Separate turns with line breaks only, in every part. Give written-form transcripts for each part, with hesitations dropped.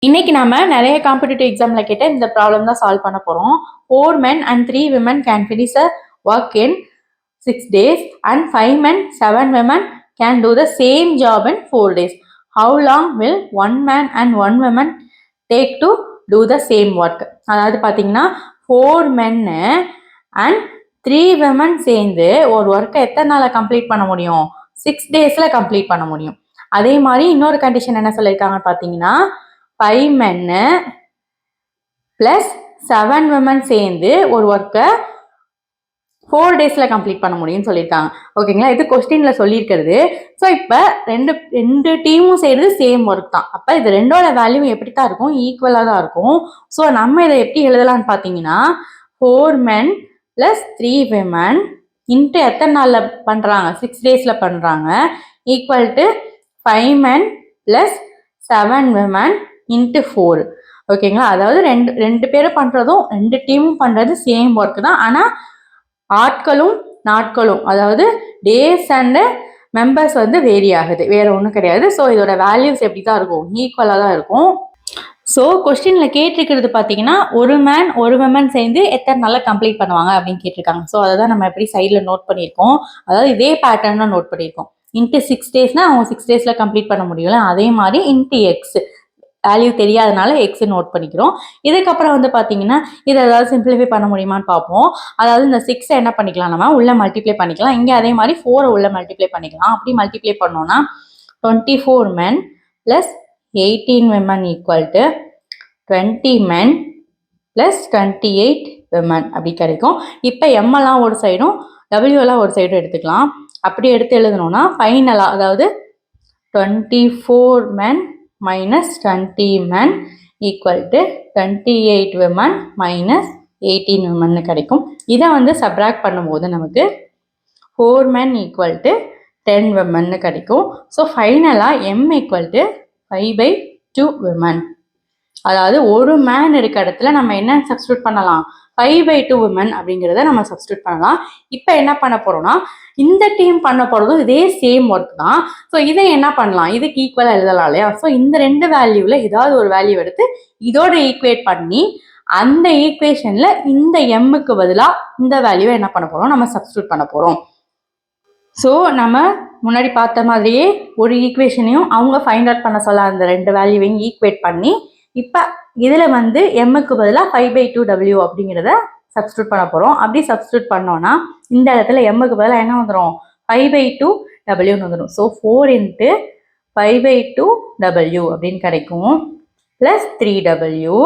இன்னைக்கு நாம நிறைய காம்படிட்டிவ் எக்ஸாம்ல கேட்ட இந்த ப்ராப்ளம் தான் சால்வ் பண்ண போறோம். 4 men and 3 women can finish a work in 6 days and 5 men, 7 women can do the same job in 4 days. How long will 1 man and 1 woman take to do the same work? அதாவது பாத்தீங்கன்னா 4 men and 3 women சேர்ந்து ஒரு ஒர்க்கை எத்தனை நாள complete பண்ண முடியும்? 6 daysல complete பண்ண முடியும். அதே மாதிரி இன்னொரு கண்டிஷன் என்ன சொல்லியிருக்காங்க பாத்தீங்கன்னா 5 men plus 7 women சேர்ந்து ஒரு ஒர்க்கை 4 daysல கம்ப்ளீட் பண்ண முடியும்னு சொல்லியிருக்காங்க. ஓகேங்களா, இது கொஸ்டின்ல சொல்லியிருக்கிறது. ஸோ இப்போ ரெண்டு டீமும் செய்யறது சேம் ஒர்க் தான். அப்போ இது ரெண்டோட வேல்யூ எப்படி தான் இருக்கும்? ஈக்குவலாக தான் இருக்கும். ஸோ நம்ம இதை எப்படி எழுதலாம்னு பார்த்தீங்கன்னா 4 men plus 3 women இன்ட்டு எத்தனை நாளில் பண்ணுறாங்க? 6 daysல பண்ணுறாங்க equal to 5 men plus 7 women into 4. ஓகேங்களா, அதாவது ரெண்டு பேரும் பண்ணுறதும் ரெண்டு டீமும் பண்ணுறது சேம் ஒர்க் தான். ஆனால் ஆட்களும் நாட்களும், அதாவது டேஸ் அண்டு மெம்பர்ஸ் வந்து வேரி ஆகுது, வேற ஒன்றும் கிடையாது. ஸோ இதோட வேல்யூஸ் எப்படி தான் இருக்கும்? ஈக்குவலாக தான் இருக்கும். ஸோ கொஸ்டினில் கேட்டிருக்கிறது பார்த்தீங்கன்னா ஒரு மேன் ஒரு விமன் சேர்ந்து எத்தனை நாளில் கம்ப்ளீட் பண்ணுவாங்க அப்படின்னு கேட்டிருக்காங்க. ஸோ அதை தான் நம்ம எப்படி சைடில் நோட் பண்ணியிருக்கோம். அதாவது இதே பேட்டர்னில் நோட் பண்ணியிருக்கோம். இன்ட்டு 6 daysனா அவங்க 6 daysல கம்ப்ளீட் பண்ண முடியல. அதே மாதிரி இன்ட்டு எக்ஸ் வேல்யூ தெரியாதனால எக்ஸ் நோட் பண்ணிக்கிறோம். இதுக்கப்புறம் வந்து பார்த்தீங்கன்னா இதை ஏதாவது சிம்பிளிஃபை பண்ண முடியுமான்னு பார்ப்போம். அதாவது இந்த 6 என்ன பண்ணிக்கலாம், நம்ம உள்ள மல்டிப்ளை பண்ணிக்கலாம். இங்கே அதே மாதிரி 4 உள்ள மல்டிப்ளை பண்ணிக்கலாம். அப்படி மல்டிப்ளை பண்ணோம்னா 24 men plus 18 women equal to 20 men plus 28 women அப்படி கிடைக்கும். இப்போ எம்எல்லாம் ஒரு சைடும் டபிள்யூலாம் ஒரு சைடும் எடுத்துக்கலாம். அப்படி எடுத்து எழுதணும்னா ஃபைனலாக அதாவது 24 men minus 20 men equal to 28 women minus 18 women கிடைக்கும். இதை வந்து சப்ராக்ட் பண்ணும்போது நமக்கு 4 men equal to 10 women கிடைக்கும். ஸோ ஃபைனலாக m equal to 5/2 women. அதாவது ஒரு மேன் இருக்க இடத்துல நம்ம என்ன சப்ஸ்டியூட் பண்ணலாம்? 5/2 women அப்படிங்கிறத நம்ம சப்ஸ்டியூட் பண்ணலாம். இப்போ என்ன பண்ண போறோம்னா இந்த டீம் பண்ண போறதும் இதே சேம் ஒர்க் தான். ஸோ இதை என்ன பண்ணலாம்? இதுக்கு ஈக்குவலாக எழுதலாம் இல்லையா? ஸோ இந்த ரெண்டு வேல்யூவில் ஏதாவது ஒரு வேல்யூ எடுத்து இதோட ஈக்குவேட் பண்ணி அந்த ஈக்குவேஷன்ல இந்த எம்முக்கு பதிலாக இந்த வேல்யூவை என்ன பண்ண போறோம்? நம்ம சப்ஸ்டியூட் பண்ண போறோம். ஸோ நம்ம முன்னாடி பார்த்த மாதிரியே ஒரு ஈக்குவேஷனையும் அவங்க ஃபைண்ட் அவுட் பண்ண சொல்ல அந்த ரெண்டு வேல்யூவையும் ஈக்குவேட் பண்ணி இப்போ இதில் வந்து எம்முக்கு பதிலாக 5/2w அப்படிங்கிறத சப்ஸ்டியூட் பண்ண போகிறோம். அப்படி சப்ஸ்டியூட் பண்ணோன்னா இந்த இடத்துல எம்முக்கு பதிலாக என்ன வந்துடும்? 5/2wன்னு வந்துடும். ஸோ 4 × 5/2w அப்படின்னு கிடைக்கும். ப்ளஸ் 3w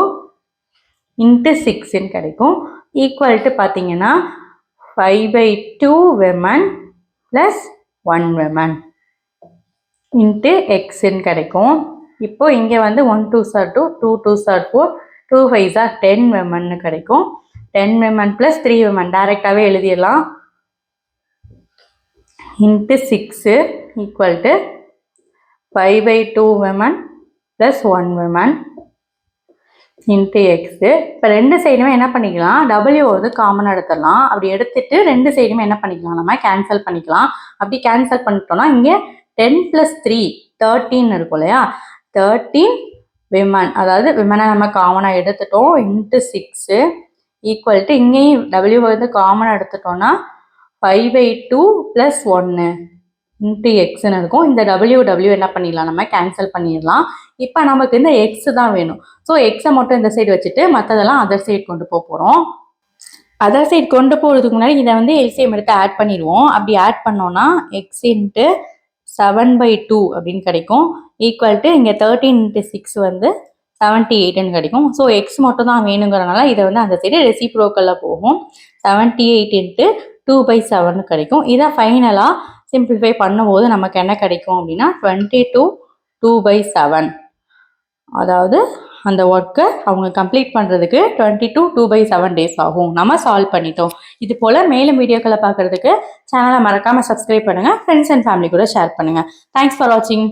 × 6ன்னு கிடைக்கும். ஈக்குவல் டு பார்த்தீங்கன்னா 5/2 women ப்ளஸ் 1 women × xன்னு கிடைக்கும். இப்போ இங்கே வந்து 1 2s are 2, 2 2s are 4, 2 5s are 10 womenன்னு கிடைக்கும். 10 women plus 3 women டைரெக்டாகவே எழுதிடலாம். × 6 equal to 5/2 women plus 1 women × x. இப்போ ரெண்டு சைடுமே என்ன பண்ணிக்கலாம்? W வந்து காமனாக எடுத்துடலாம். அப்படி எடுத்துட்டு ரெண்டு சைடுமே என்ன பண்ணிக்கலாம்? நம்ம கேன்சல் பண்ணிக்கலாம். அப்படி கேன்சல் பண்ணிட்டோம்னா இங்கே 10 + 3 13 இருக்கும் இல்லையா? 13 women, அதாவது விமனை நம்ம காமனாக எடுத்துட்டோம். × 6 ஈக்குவல் டு இங்கேயும் W வந்து காமனாக எடுத்துட்டோம்னா 5/2 + 1 × xன்னு இருக்கும். இந்த W என்ன பண்ணிடலாம்? நம்ம கேன்சல் பண்ணிடலாம். இப்போ நமக்கு இந்த எக்ஸ் தான் வேணும். ஸோ எக்ஸை மட்டும் இந்த சைடு வச்சுட்டு மற்றதெல்லாம் அதர் சைடு கொண்டு போக போகிறோம். அதர் சைடு கொண்டு போகிறதுக்கு முன்னாடி இதை வந்து எல்சிஎம் எடுத்து ஆட் பண்ணிடுவோம். அப்படி ஆட் பண்ணோன்னா எக்ஸ் × 7/2 அப்படின்னு கிடைக்கும். ஈக்குவல் டு இங்கே 13 × 6 வந்து 78ன்னு கிடைக்கும். ஸோ எக்ஸ் மட்டும் தான் வேணுங்கிறனால இதை வந்து அந்த சைடு ரெசிப்ரோக்கலில் போகும். 78 × 2/7 கிடைக்கும். இதை ஃபைனலாக சிம்பிளிஃபை பண்ணும்போது நமக்கு என்ன கிடைக்கும் அப்படின்னா 22 2/7. அதாவது அந்த ஒர்க்கை அவங்க கம்ப்ளீட் பண்ணுறதுக்கு 22 2/7 days ஆகும். நம்ம சால்வ் பண்ணிட்டோம். இது போல் மேலும் வீடியோக்களை பார்க்குறதுக்கு சேனலை மறக்காமல் சப்ஸ்கிரைப் பண்ணுங்கள். ஃப்ரெண்ட்ஸ் அண்ட் ஃபேமிலி கூட ஷேர் பண்ணுங்கள். தேங்க்ஸ் ஃபார் வாட்சிங்.